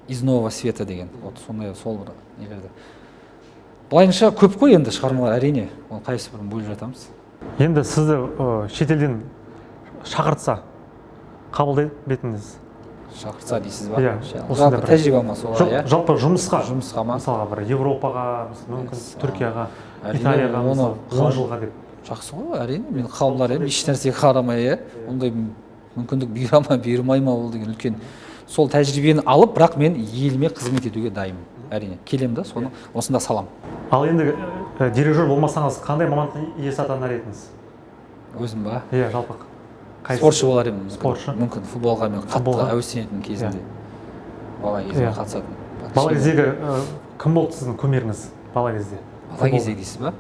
из нового света деген. Вот сондай сол бір нелерді. Былайынша көп қой енді шығармалар, әрине. Ол қайсы бірін бөліп жатамыз. Енді сізді шетелден шақыртса қабылдай бетіңіз? Шақыртса дейсіз ба? Иә. Жалпы тәжірибе ма солай, иә? Жалпы жұмысқа ма? Мысалға бір Европаға, мүмкін Түркияға, Италияға, 10 жылға деп. Жақсы ғой, әрине. Мен қабылдар едім, еш нәрсеге қарамай, ондай мүмкіндік бермай ма ол деген үлкен. Сол тәжірибені алып, бірақ мен еліме қызмет етуге дайынмын. Әрине, келем да, соны осында салам. Ал енді дирижер болмасаңыз, қандай мамандықтың иесі атанар едіңіз? Өзім ба? Иә, жалпы. Спортшы болар едім. Спортшы? Мүмкін футболға мен қатты әуестенетін кезінде. Бала кезінде қатысатын. Бала кездегі кім болды сіздің кумиріңіз бала кезде? Бала кезде дейсіз ба?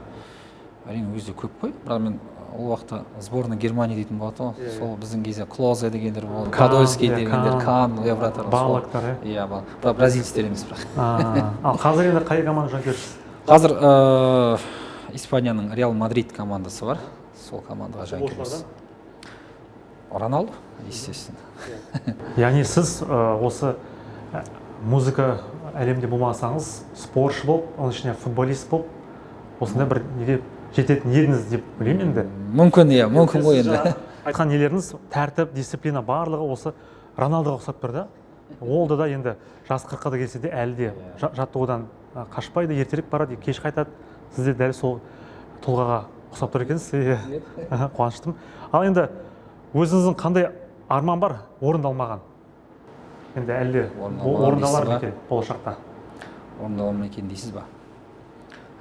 Әрине өзде көп қой, бірақ мен ол уақытта сборная Германия дейтін болады ғой. Сол біздің кезде Клозе дегендер болды, Подольский дегендер, Кан, Евратор. Балықтар, иә? Иә, бірақ бразильцтер емес бірақ. Ал қазір енді қай команда жанкүйерсіз? Қазір Испанияның Реал Мадрид командасы бар. Сол командаға жанкүйерміз. Роналду, естественно. Яғни сіз осы музыка әлемде болмасаңыз, спортшы болып, оның ішіне футболист болып, осында бір неге жететін едіңіз деп білемін енді. Мүмкін, иә, мүмкін ғой енді. Айтқан нелеріңіз, тәртіп, дисциплина барлығы осы Роналдоға ұқсап тұр да. Олда да енді жас 40-ға келсе де әлі де жаттығудан қашпайды, ертерек барады, кеш қайтады. Сіз де дәл сол тұлғаға ұқсап тұр екенсіз. Қуаныштым. Ал енді өзіңіздің қандай арман бар орындалмаған? Енді әлде орындалар ма екен болашақта? Орындалар ма екен дейсіз ба?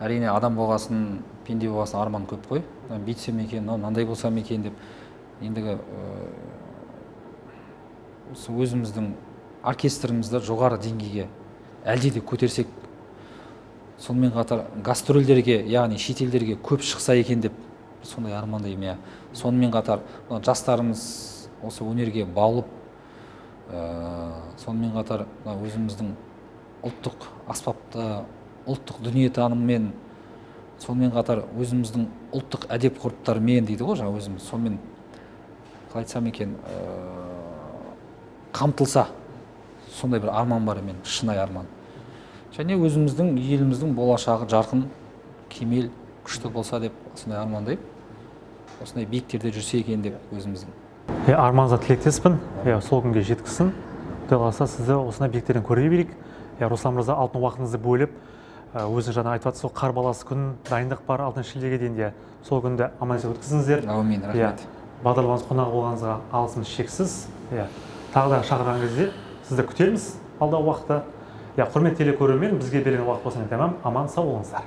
Әрине адам болғасын, пенде болғасын арман көп қой. Бүйтсем екен, мынандай болсам екен деп. Ендігі өзіміздің оркестрімізді жоғары деңгейге әлде де көтерсек, сонымен қатар гастрольдерге, яғни шетелдерге көп шықса екен деп сондай армандаймын. Иә. Сонымен қатар жастарымыз осы өнерге баулып, сонымен қатар өзіміздің ұлттық аспапты, ұлттық дүниетаныммен, сонымен қатар өзіміздің ұлттық әдеп ғұрыптарымен дейді ғой, жаңа өзіміз сонымен қалай айтсам екен, қамтылса, сондай бір арман бар мен, шынайы арман. Және өзіміздің еліміздің болашағы жарқын, кемел, күшті болса деп осындай армандаймын. Осындай биіктерде жүрсе екен деп өзіміздің. Арманыңызға тілектеспін. Сол күнге жеткізсін. Құдай қаласа сізді осындай биіктерден көре берейік. Руслан мырза, алтын уақытыңызды бөліп, өзіңіз жаңа айтып жатсыз, қар баласы күн дайындық бар 6 шілдеге дейін, сол күнді аман-есен өткізіңіздер. Әумин, рахмет. Бағдарламамыз қонағы болғаныңызға алғысымыз шексіз. Тағы да шақырған кезде сізді күтеміз алдағы уақытта. Құрметті телекөрермен, бізге берген уақыт болсын, аман сау болыңыздар.